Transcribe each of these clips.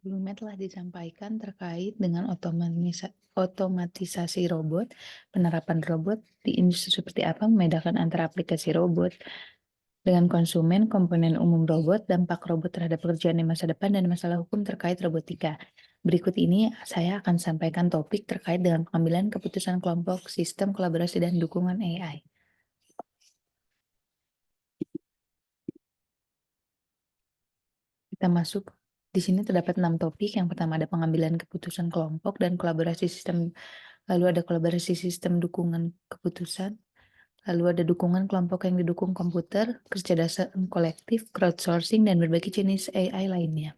Sebelumnya telah disampaikan terkait dengan otomatisasi robot, penerapan robot di industri seperti apa, membedakan antara aplikasi robot dengan konsumen, komponen umum robot, dampak robot terhadap pekerjaan di masa depan, dan masalah hukum terkait robotika. Berikut ini saya akan sampaikan topik terkait dengan pengambilan keputusan kelompok, sistem kolaborasi, dan dukungan AI. Kita masuk. Di sini terdapat 6 topik. Yang pertama ada pengambilan keputusan kelompok dan kolaborasi sistem. Lalu ada kolaborasi sistem dukungan keputusan. Lalu ada dukungan kelompok yang didukung komputer, kecerdasan kolektif, crowdsourcing, dan berbagai jenis AI lainnya.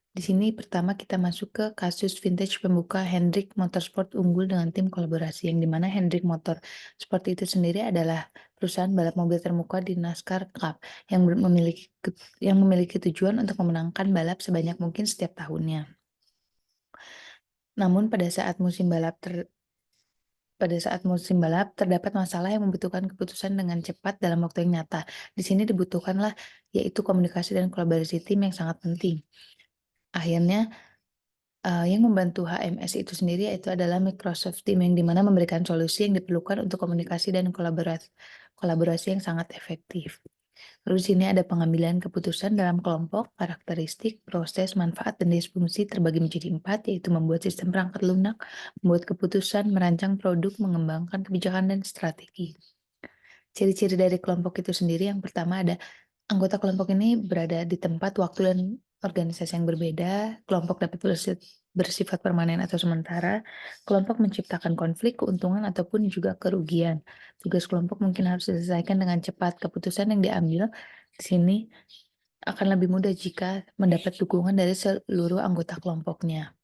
Di sini pertama kita masuk ke kasus vintage pembuka Hendrik Motorsport unggul dengan tim kolaborasi, yang dimana Hendrik Motorsport itu sendiri adalah perusahaan balap mobil termuka di NASCAR Cup yang memiliki tujuan untuk memenangkan balap sebanyak mungkin setiap tahunnya. Namun pada saat musim balap terdapat masalah yang membutuhkan keputusan dengan cepat dalam waktu yang nyata. Di sini dibutuhkanlah yaitu komunikasi dan kolaborasi tim yang sangat penting. Akhirnya yang membantu HMS itu sendiri yaitu adalah Microsoft Team, yang dimana memberikan solusi yang diperlukan untuk komunikasi dan kolaborasi yang sangat efektif. Lalu di sini ada pengambilan keputusan dalam kelompok, karakteristik, proses, manfaat, dan disfungsi terbagi menjadi 4, yaitu membuat sistem perangkat lunak, membuat keputusan, merancang produk, mengembangkan kebijakan, dan strategi. Ciri-ciri dari kelompok itu sendiri, yang pertama ada anggota kelompok ini berada di tempat, waktu, dan organisasi yang berbeda. Kelompok dapat bersifat permanen atau sementara. Kelompok menciptakan konflik, keuntungan, ataupun juga kerugian. Tugas kelompok mungkin harus diselesaikan dengan cepat. Keputusan yang diambil di sini akan lebih mudah jika mendapat dukungan dari seluruh anggota kelompoknya.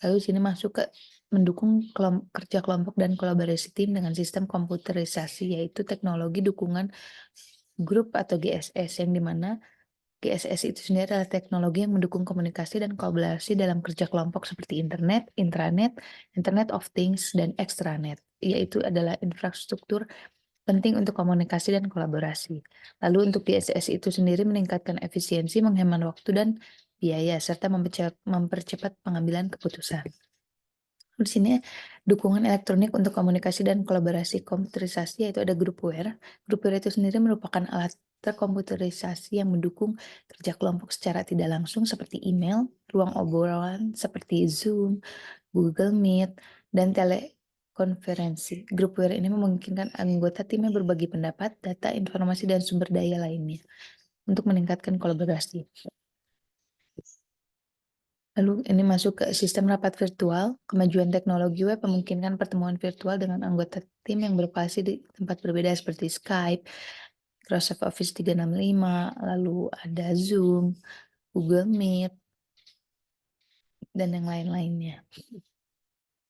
Lalu sini masuk ke mendukung kerja kelompok dan kolaborasi tim dengan sistem komputerisasi, yaitu teknologi dukungan grup atau GSS, yang dimana GSS itu sendiri adalah teknologi yang mendukung komunikasi dan kolaborasi dalam kerja kelompok seperti internet, intranet, Internet of Things, dan extranet, yaitu adalah infrastruktur penting untuk komunikasi dan kolaborasi. Lalu untuk GSS itu sendiri meningkatkan efisiensi, menghemat waktu dan biaya, serta mempercepat pengambilan keputusan. Di sini dukungan elektronik untuk komunikasi dan kolaborasi komputerisasi, yaitu ada Groupware. Groupware itu sendiri merupakan alat terkomputerisasi yang mendukung kerja kelompok secara tidak langsung seperti email, ruang obrolan seperti Zoom, Google Meet, dan telekonferensi. Groupware ini memungkinkan anggota tim yang berbagi pendapat, data, informasi, dan sumber daya lainnya untuk meningkatkan kolaborasi. Lalu ini masuk ke sistem rapat virtual. Kemajuan teknologi web memungkinkan pertemuan virtual dengan anggota tim yang berlokasi di tempat berbeda seperti Skype, Microsoft Office 365, lalu ada Zoom, Google Meet, dan yang lain-lainnya.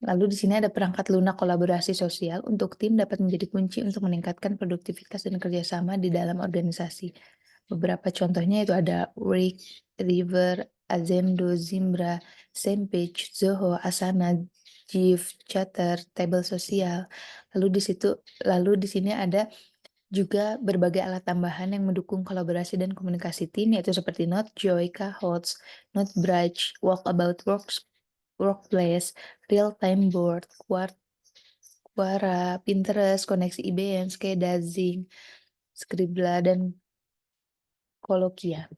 Lalu di sini ada perangkat lunak kolaborasi sosial untuk tim dapat menjadi kunci untuk meningkatkan produktivitas dan kerjasama di dalam organisasi. Beberapa contohnya itu ada Wake, River, Azendo, Zimbra, Sempage, Zoho, Asana, Jive, Chatter, Table Sosial. Lalu di sini ada juga berbagai alat tambahan yang mendukung kolaborasi dan komunikasi tim, yaitu seperti Notjoy, Kahoot, Notebridge, Walkabout Workplace, Real Time Board, Quora, Pinterest, Koneksi IBM, Skeda, Zing, Scribbler, dan Kolokia.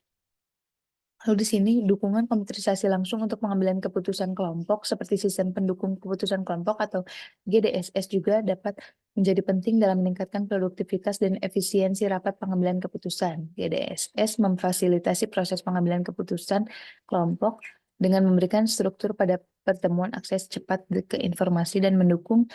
Lalu di sini dukungan komputerisasi langsung untuk pengambilan keputusan kelompok seperti sistem pendukung keputusan kelompok atau GDSS juga dapat menjadi penting dalam meningkatkan produktivitas dan efisiensi rapat pengambilan keputusan. GDSS memfasilitasi proses pengambilan keputusan kelompok dengan memberikan struktur pada pertemuan, akses cepat ke informasi, dan mendukung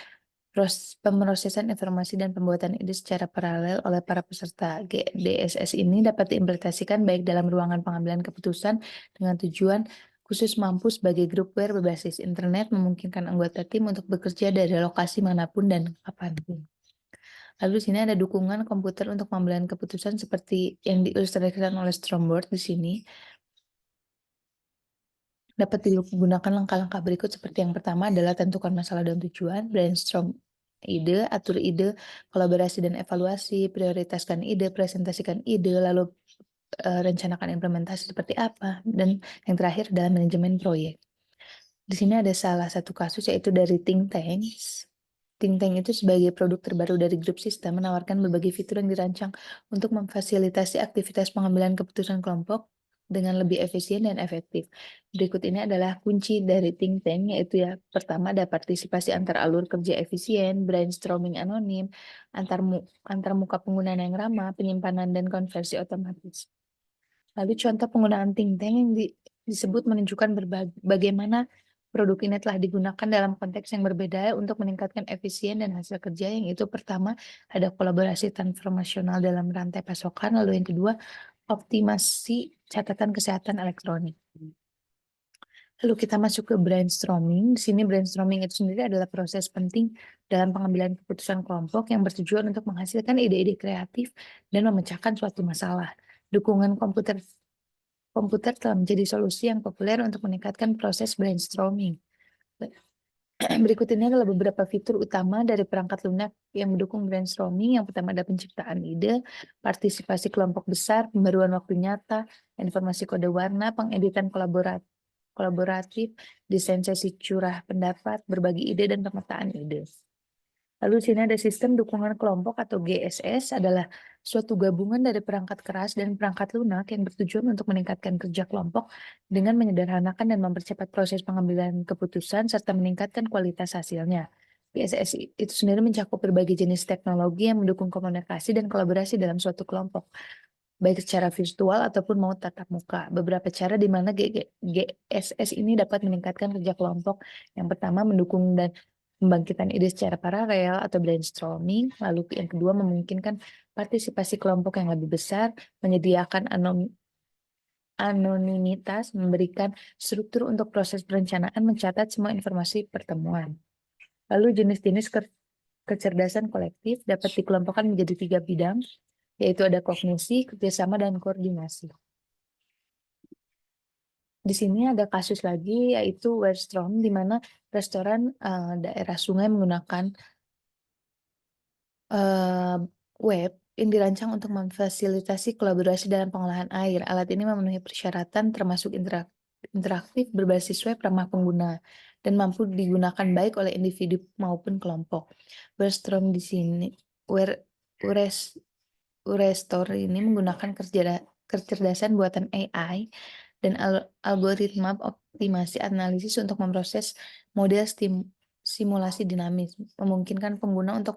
pemrosesan informasi dan pembuatan ide secara paralel oleh para peserta. GDSS ini dapat diimplementasikan baik dalam ruangan pengambilan keputusan dengan tujuan khusus mampu sebagai groupware berbasis internet, memungkinkan anggota tim untuk bekerja dari lokasi manapun dan kapanpun. Lalu di sini ada dukungan komputer untuk pengambilan keputusan seperti yang diilustrasikan oleh Stromboard di sini. Dapat digunakan langkah-langkah berikut seperti yang pertama adalah tentukan masalah dan tujuan, brainstorm ide, atur ide, kolaborasi dan evaluasi, prioritaskan ide, presentasikan ide, lalu rencanakan implementasi seperti apa, dan yang terakhir adalah manajemen proyek. Di sini ada salah satu kasus yaitu dari think tanks. Think tank itu sebagai produk terbaru dari grup sistem menawarkan berbagai fitur yang dirancang untuk memfasilitasi aktivitas pengambilan keputusan kelompok dengan lebih efisien dan efektif. Berikut ini adalah kunci dari think tank, yaitu ya, pertama ada partisipasi antar alur kerja efisien, brainstorming anonim, antar muka penggunaan yang ramah, penyimpanan dan konversi otomatis. Lalu contoh penggunaan think tank yang disebut menunjukkan bagaimana produk ini telah digunakan dalam konteks yang berbeda untuk meningkatkan efisien dan hasil kerja. Yang itu pertama, ada kolaborasi transformasional dalam rantai pasokan, lalu yang kedua, optimasi catatan kesehatan elektronik. Lalu kita masuk ke brainstorming. Di sini brainstorming itu sendiri adalah proses penting dalam pengambilan keputusan kelompok yang bertujuan untuk menghasilkan ide-ide kreatif dan memecahkan suatu masalah. Dukungan komputer komputer telah menjadi solusi yang populer untuk meningkatkan proses brainstorming. Berikut ini adalah beberapa fitur utama dari perangkat lunak yang mendukung brainstorming. Yang pertama ada penciptaan ide, partisipasi kelompok besar, pembaruan waktu nyata, informasi kode warna, pengeditan kolaboratif, desain sesi curah pendapat, berbagi ide, dan pemetaan ide. Lalu di sini ada sistem dukungan kelompok atau GSS, adalah suatu gabungan dari perangkat keras dan perangkat lunak yang bertujuan untuk meningkatkan kerja kelompok dengan menyederhanakan dan mempercepat proses pengambilan keputusan serta meningkatkan kualitas hasilnya. GSS itu sendiri mencakup berbagai jenis teknologi yang mendukung komunikasi dan kolaborasi dalam suatu kelompok, baik secara virtual ataupun mau tatap muka. Beberapa cara di mana GSS ini dapat meningkatkan kerja kelompok. Yang pertama, mendukung dan membangkitkan ide secara paralel atau brainstorming. Lalu yang kedua, memungkinkan partisipasi kelompok yang lebih besar, menyediakan anonimitas, memberikan struktur untuk proses perencanaan, mencatat semua informasi pertemuan. Lalu jenis-jenis kecerdasan kolektif dapat dikelompokkan menjadi 3 bidang, yaitu ada kognisi, kerjasama, dan koordinasi. Di sini ada kasus lagi yaitu Westrom, di mana restoran daerah sungai menggunakan web yang dirancang untuk memfasilitasi kolaborasi dalam pengolahan air. Alat ini memenuhi persyaratan termasuk interaktif, berbasis web, ramah pengguna, dan mampu digunakan baik oleh individu maupun kelompok. Westrom di sini, Urestor ini menggunakan kecerdasan buatan AI dan algoritma optimasi analisis untuk memproses model simulasi dinamis, memungkinkan pengguna untuk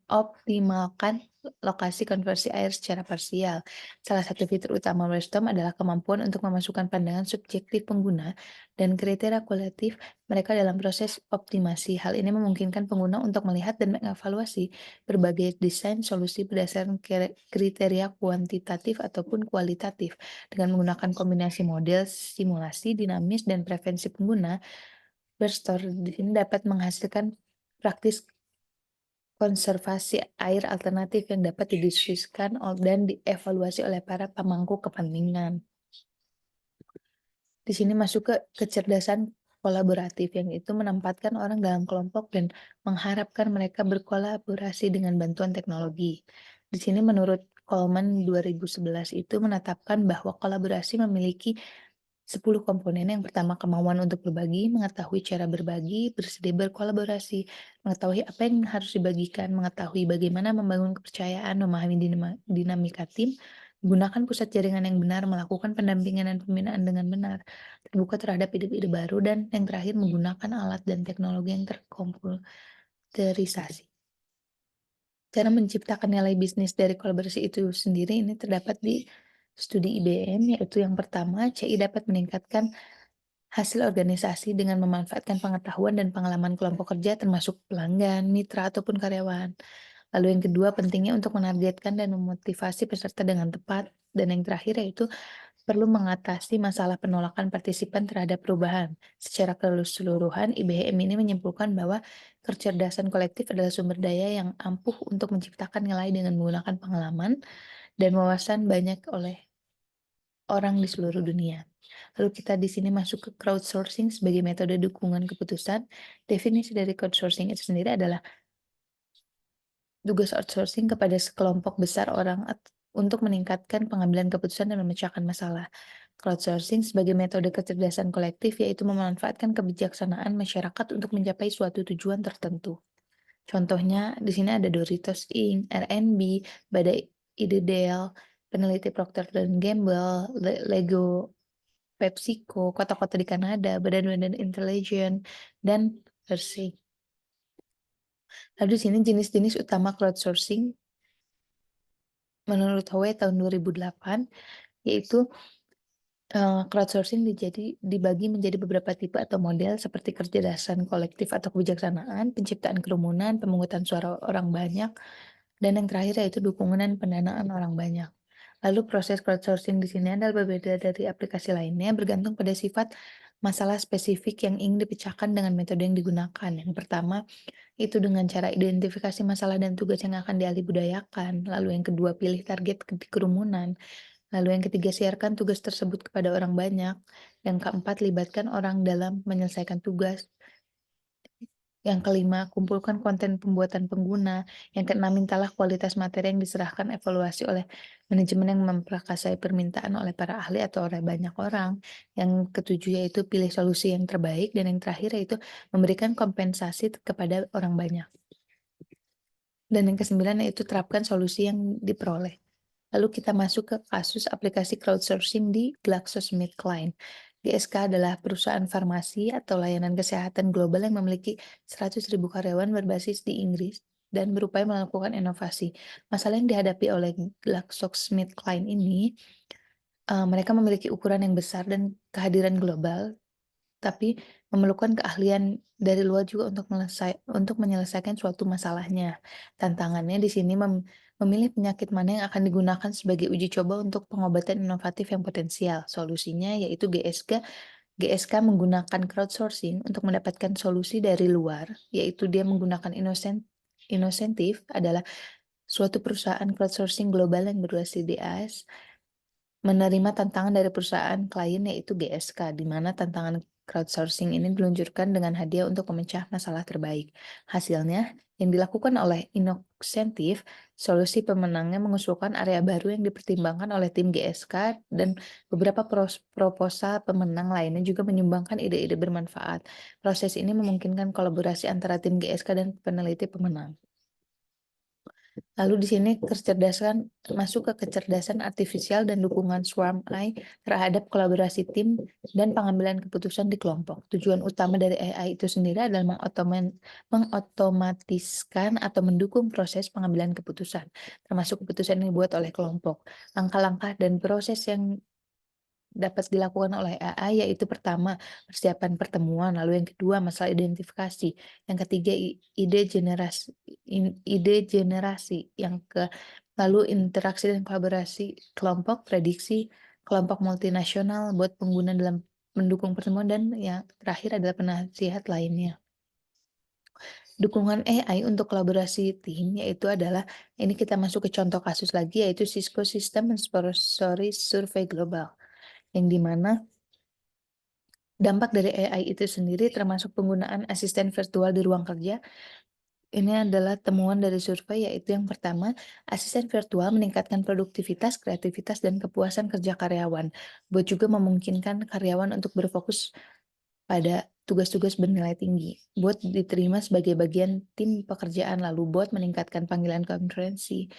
optimalkan lokasi konversi air secara parsial. Salah satu fitur utama Brainstorm adalah kemampuan untuk memasukkan pandangan subjektif pengguna dan kriteria kualitatif mereka dalam proses optimasi. Hal ini memungkinkan pengguna untuk melihat dan mengevaluasi berbagai desain solusi berdasarkan kriteria kuantitatif ataupun kualitatif. Dengan menggunakan kombinasi model, simulasi, dinamis, dan preferensi pengguna, Brainstorm di sini dapat menghasilkan praktis konservasi air alternatif yang dapat didiskusikan dan dievaluasi oleh para pemangku kepentingan. Di sini masuk ke kecerdasan kolaboratif, yang itu menempatkan orang dalam kelompok dan mengharapkan mereka berkolaborasi dengan bantuan teknologi. Di sini menurut Coleman 2011 itu menetapkan bahwa kolaborasi memiliki 10 komponen. Yang pertama, kemauan untuk berbagi, mengetahui cara berbagi, bersedia berkolaborasi, mengetahui apa yang harus dibagikan, mengetahui bagaimana membangun kepercayaan, memahami dinamika tim, menggunakan pusat jaringan yang benar, melakukan pendampingan dan pembinaan dengan benar, terbuka terhadap ide-ide baru, dan yang terakhir menggunakan alat dan teknologi yang terkomputerisasi. Cara menciptakan nilai bisnis dari kolaborasi itu sendiri ini terdapat di studi IBM, yaitu yang pertama, CI dapat meningkatkan hasil organisasi dengan memanfaatkan pengetahuan dan pengalaman kelompok kerja termasuk pelanggan, mitra, ataupun karyawan. Lalu yang kedua, pentingnya untuk menargetkan dan memotivasi peserta dengan tepat. Dan yang terakhir yaitu perlu mengatasi masalah penolakan partisipan terhadap perubahan. Secara keseluruhan, IBM ini menyimpulkan bahwa kecerdasan kolektif adalah sumber daya yang ampuh untuk menciptakan nilai dengan menggunakan pengalaman dan wawasan banyak oleh orang di seluruh dunia. Lalu kita di sini masuk ke crowdsourcing sebagai metode dukungan keputusan. Definisi dari crowdsourcing itu sendiri adalah tugas outsourcing kepada sekelompok besar orang untuk meningkatkan pengambilan keputusan dan memecahkan masalah. Crowdsourcing sebagai metode kecerdasan kolektif yaitu memanfaatkan kebijaksanaan masyarakat untuk mencapai suatu tujuan tertentu. Contohnya di sini ada Doritos Inc., RNB, Badai Idedel, peneliti Procter dan Gamble, Lego, PepsiCo, kota-kota di Kanada, badan-badan intelijen, dan Hershey. Lalu di sini jenis-jenis utama crowdsourcing menurut Howe tahun 2008 yaitu crowdsourcing dibagi menjadi beberapa tipe atau model seperti kecerdasan kolektif atau kebijaksanaan, penciptaan kerumunan, pemungutan suara orang banyak, dan yang terakhir yaitu dukungan dan pendanaan orang banyak. Lalu proses crowdsourcing di sini adalah berbeda dari aplikasi lainnya bergantung pada sifat masalah spesifik yang ingin dipecahkan dengan metode yang digunakan. Yang pertama, itu dengan cara identifikasi masalah dan tugas yang akan dialih budayakan. Lalu yang kedua, pilih target kerumunan. Lalu yang ketiga, siarkan tugas tersebut kepada orang banyak. Yang keempat, libatkan orang dalam menyelesaikan tugas. Yang kelima, kumpulkan konten pembuatan pengguna. Yang keenam, mintalah kualitas materi yang diserahkan evaluasi oleh manajemen yang memprakarsai permintaan oleh para ahli atau oleh banyak orang. Yang ketujuh yaitu pilih solusi yang terbaik. Dan yang terakhir yaitu memberikan kompensasi kepada orang banyak. Dan yang kesembilan yaitu terapkan solusi yang diperoleh. Lalu kita masuk ke kasus aplikasi crowdsourcing di GlaxoSmithKline. GSK adalah perusahaan farmasi atau layanan kesehatan global yang memiliki 100.000 karyawan berbasis di Inggris dan berupaya melakukan inovasi. Masalah yang dihadapi oleh GlaxoSmithKline ini, mereka memiliki ukuran yang besar dan kehadiran global, tapi memerlukan keahlian dari luar juga untuk menyelesaikan suatu masalahnya. Tantangannya di sini memilih penyakit mana yang akan digunakan sebagai uji coba untuk pengobatan inovatif yang potensial. Solusinya yaitu GSK. GSK menggunakan crowdsourcing untuk mendapatkan solusi dari luar, yaitu dia menggunakan Inosentif adalah suatu perusahaan crowdsourcing global yang berbasis menerima tantangan dari perusahaan klien yaitu GSK, di mana tantangan crowdsourcing ini diluncurkan dengan hadiah untuk memecah masalah terbaik. Hasilnya, yang dilakukan oleh Inosentif, solusi pemenangnya mengusulkan area baru yang dipertimbangkan oleh tim GSK dan beberapa proposal pemenang lainnya juga menyumbangkan ide-ide bermanfaat. Proses ini memungkinkan kolaborasi antara tim GSK dan peneliti pemenang. Lalu di sini masuk ke kecerdasan artifisial dan dukungan Swarm AI terhadap kolaborasi tim dan pengambilan keputusan di kelompok. Tujuan utama dari AI itu sendiri adalah mengotomatiskan atau mendukung proses pengambilan keputusan, termasuk keputusan yang dibuat oleh kelompok. Langkah-langkah dan proses yang dapat dilakukan oleh AI yaitu pertama, persiapan pertemuan, lalu yang kedua masalah identifikasi, yang ketiga ide generasi, lalu interaksi dan kolaborasi kelompok, prediksi kelompok multinasional buat pengguna dalam mendukung pertemuan, dan yang terakhir adalah penasihat lainnya. Dukungan AI untuk kolaborasi tim yaitu adalah, ini kita masuk ke contoh kasus lagi yaitu Cisco System mensponsori survei global. Yang di mana dampak dari AI itu sendiri termasuk penggunaan asisten virtual di ruang kerja. Ini adalah temuan dari survei yaitu yang pertama, asisten virtual meningkatkan produktivitas, kreativitas, dan kepuasan kerja karyawan. Buat juga memungkinkan karyawan untuk berfokus pada tugas-tugas bernilai tinggi. Buat diterima sebagai bagian tim pekerjaan, lalu buat meningkatkan panggilan konferensi.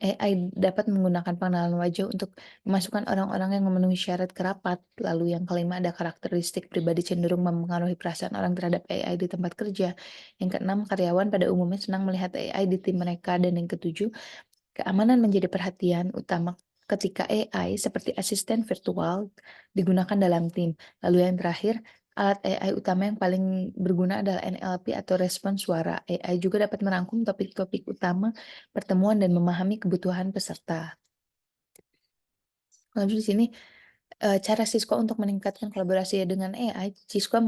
AI dapat menggunakan pengenalan wajah untuk memasukkan orang-orang yang memenuhi syarat ke rapat. Lalu yang kelima ada karakteristik pribadi cenderung mempengaruhi perasaan orang terhadap AI di tempat kerja. Yang keenam, karyawan pada umumnya senang melihat AI di tim mereka. Dan yang ketujuh, keamanan menjadi perhatian utama ketika AI seperti asisten virtual digunakan dalam tim. Lalu yang terakhir, alat AI utama yang paling berguna adalah NLP atau respon suara. AI juga dapat merangkum topik-topik utama pertemuan dan memahami kebutuhan peserta. Lalu di sini cara Cisco untuk meningkatkan kolaborasi dengan AI, Cisco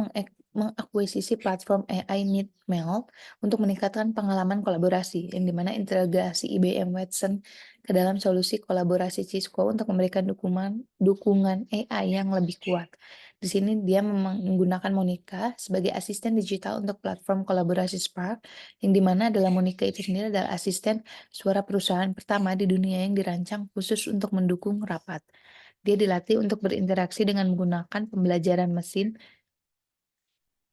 mengakuisisi platform AI Meetmeld untuk meningkatkan pengalaman kolaborasi, yang dimana integrasi IBM Watson ke dalam solusi kolaborasi Cisco untuk memberikan dukungan AI yang lebih kuat. Di sini dia menggunakan Monica sebagai asisten digital untuk platform kolaborasi Spark, yang di mana adalah Monica itu sendiri adalah asisten suara perusahaan pertama di dunia yang dirancang khusus untuk mendukung rapat. Dia dilatih untuk berinteraksi dengan menggunakan pembelajaran mesin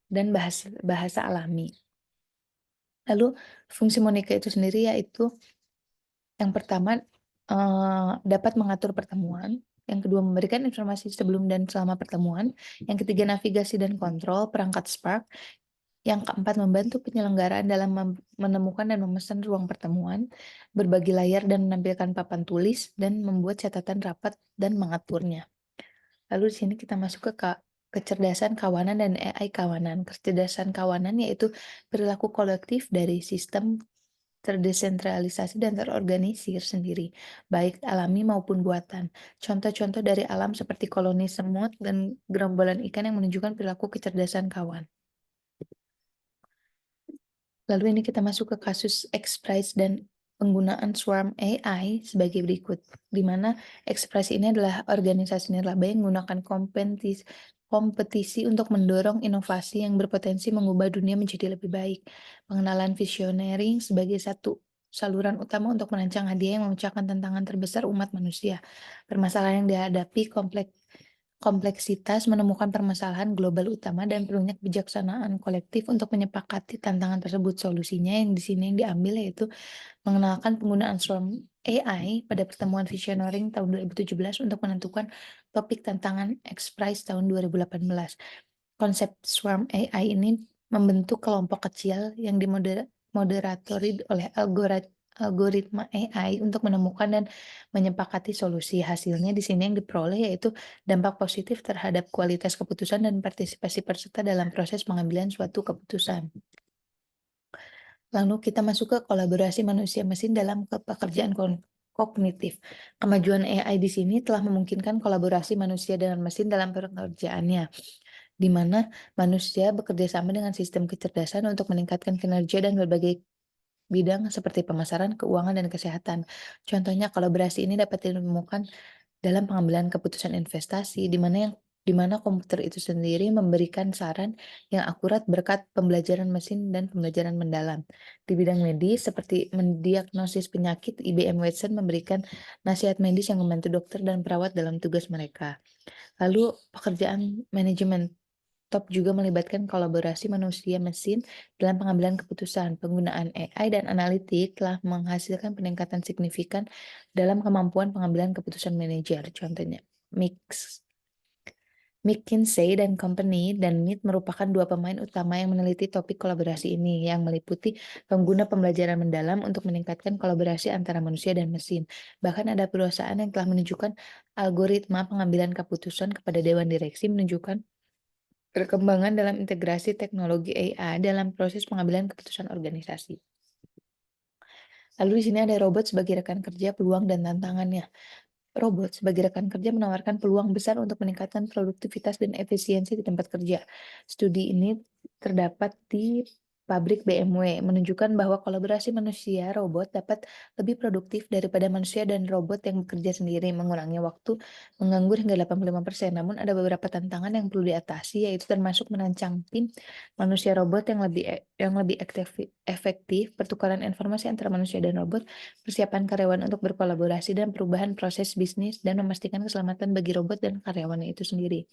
dan bahasa bahasa alami. Lalu fungsi Monica itu sendiri yaitu yang pertama, dapat mengatur pertemuan, yang kedua memberikan informasi sebelum dan selama pertemuan, yang ketiga navigasi dan kontrol perangkat Spark, yang keempat membantu penyelenggaraan dalam menemukan dan memesan ruang pertemuan, berbagi layar dan menampilkan papan tulis, dan membuat catatan rapat dan mengaturnya. Lalu di sini kita masuk ke kecerdasan kawanan dan AI kawanan. Kecerdasan kawanan yaitu perilaku kolektif dari sistem terdesentralisasi dan terorganisir sendiri, baik alami maupun buatan. Contoh-contoh dari alam seperti koloni semut dan gerombolan ikan yang menunjukkan perilaku kecerdasan kawan. Lalu ini kita masuk ke kasus X-Prize dan penggunaan Swarm AI sebagai berikut, di mana X-Prize ini adalah organisasi nirlaba yang menggunakan kompetisi untuk mendorong inovasi yang berpotensi mengubah dunia menjadi lebih baik. Pengenalan visionary sebagai satu saluran utama untuk merancang hadiah yang memecahkan tantangan terbesar umat manusia. Permasalahan yang dihadapi kompleksitas menemukan permasalahan global utama dan perlunya kebijaksanaan kolektif untuk menyepakati tantangan tersebut. Solusinya yang di sini yang diambil yaitu mengenalkan penggunaan Swarm AI pada pertemuan Visioneering tahun 2017 untuk menentukan topik tantangan X-Prize tahun 2018. Konsep Swarm AI ini membentuk kelompok kecil yang dimoderatori oleh algoritma AI untuk menemukan dan menyepakati solusi. Hasilnya di sini yang diperoleh yaitu dampak positif terhadap kualitas keputusan dan partisipasi peserta dalam proses pengambilan suatu keputusan. Lalu kita masuk ke kolaborasi manusia mesin dalam pekerjaan kognitif. Kemajuan AI di sini telah memungkinkan kolaborasi manusia dengan mesin dalam pekerjaannya, di mana manusia bekerja sama dengan sistem kecerdasan untuk meningkatkan kinerja dan berbagai bidang seperti pemasaran, keuangan, dan kesehatan. Contohnya kolaborasi ini dapat ditemukan dalam pengambilan keputusan investasi, di mana komputer itu sendiri memberikan saran yang akurat berkat pembelajaran mesin dan pembelajaran mendalam. Di bidang medis, seperti mendiagnosis penyakit, IBM Watson memberikan nasihat medis yang membantu dokter dan perawat dalam tugas mereka. Lalu pekerjaan manajemen top juga melibatkan kolaborasi manusia-mesin dalam pengambilan keputusan. Penggunaan AI dan analitik telah menghasilkan peningkatan signifikan dalam kemampuan pengambilan keputusan manajer. Contohnya, McKinsey dan Company dan MIT merupakan dua pemain utama yang meneliti topik kolaborasi ini, yang meliputi pengguna pembelajaran mendalam untuk meningkatkan kolaborasi antara manusia dan mesin. Bahkan ada perusahaan yang telah menunjukkan algoritma pengambilan keputusan kepada dewan direksi, menunjukkan perkembangan dalam integrasi teknologi AI dalam proses pengambilan keputusan organisasi. Lalu di sini ada robot sebagai rekan kerja, peluang dan tantangannya. Robot sebagai rekan kerja menawarkan peluang besar untuk meningkatkan produktivitas dan efisiensi di tempat kerja. Studi ini terdapat di pabrik BMW, menunjukkan bahwa kolaborasi manusia robot dapat lebih produktif daripada manusia dan robot yang bekerja sendiri, mengurangi waktu menganggur hingga 85%. Namun ada beberapa tantangan yang perlu diatasi, yaitu termasuk merancang tim manusia robot yang lebih efektif, pertukaran informasi antara manusia dan robot, persiapan karyawan untuk berkolaborasi, dan perubahan proses bisnis dan memastikan keselamatan bagi robot dan karyawannya itu sendiri.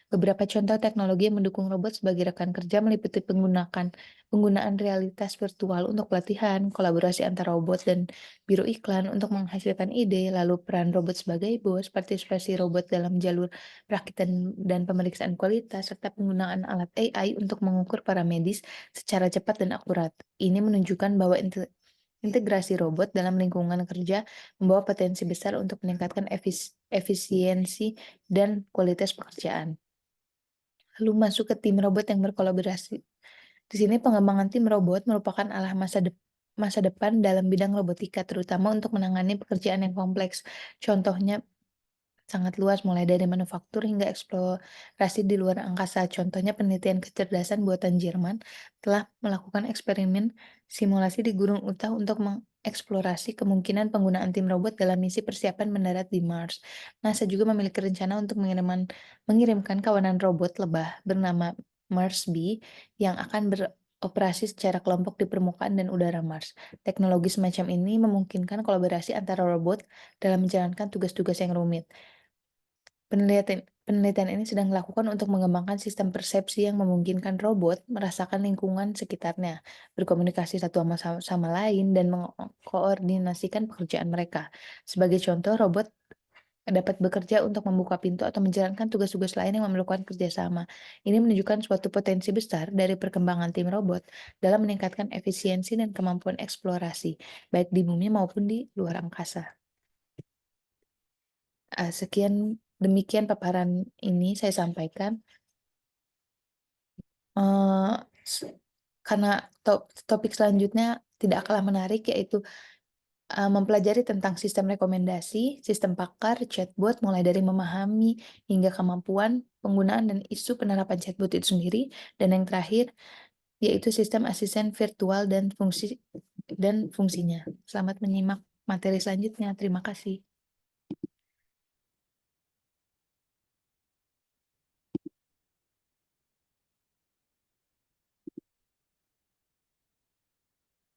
Beberapa contoh teknologi yang mendukung robot sebagai rekan kerja meliputi penggunaan realitas virtual untuk pelatihan, kolaborasi antara robot dan biro iklan untuk menghasilkan ide, lalu peran robot sebagai bos, partisipasi robot dalam jalur perakitan dan pemeriksaan kualitas, serta penggunaan alat AI untuk mengukur paramedis secara cepat dan akurat. Ini menunjukkan bahwa integrasi robot dalam lingkungan kerja membawa potensi besar untuk meningkatkan efisiensi dan kualitas pekerjaan. Lalu masuk ke tim robot yang berkolaborasi. Di sini pengembangan tim robot merupakan masa depan dalam bidang robotika, terutama untuk menangani pekerjaan yang kompleks. Contohnya sangat luas, mulai dari manufaktur hingga eksplorasi di luar angkasa. Contohnya penelitian kecerdasan buatan Jerman telah melakukan eksperimen simulasi di Gunung Utah untuk mengeksplorasi kemungkinan penggunaan tim robot dalam misi persiapan mendarat di Mars. NASA juga memiliki rencana untuk mengirimkan kawanan robot lebah bernama Mars B yang akan beroperasi secara kelompok di permukaan dan udara Mars. Teknologi semacam ini memungkinkan kolaborasi antara robot dalam menjalankan tugas-tugas yang rumit. Penelitian ini sedang dilakukan untuk mengembangkan sistem persepsi yang memungkinkan robot merasakan lingkungan sekitarnya, berkomunikasi satu sama lain, dan mengkoordinasikan pekerjaan mereka. Sebagai contoh, robot dapat bekerja untuk membuka pintu atau menjalankan tugas-tugas lain yang memerlukan kerjasama. Ini menunjukkan suatu potensi besar dari perkembangan tim robot dalam meningkatkan efisiensi dan kemampuan eksplorasi, baik di bumi maupun di luar angkasa. Sekian demikian paparan ini saya sampaikan, eee, s karena topik selanjutnya tidak kalah menarik yaitu, mempelajari tentang sistem rekomendasi, sistem pakar, chatbot, mulai dari memahami hingga kemampuan, penggunaan dan isu penerapan chatbot itu sendiri, dan yang terakhir yaitu sistem asisten virtual dan fungsinya. Selamat menyimak materi selanjutnya, terima kasih.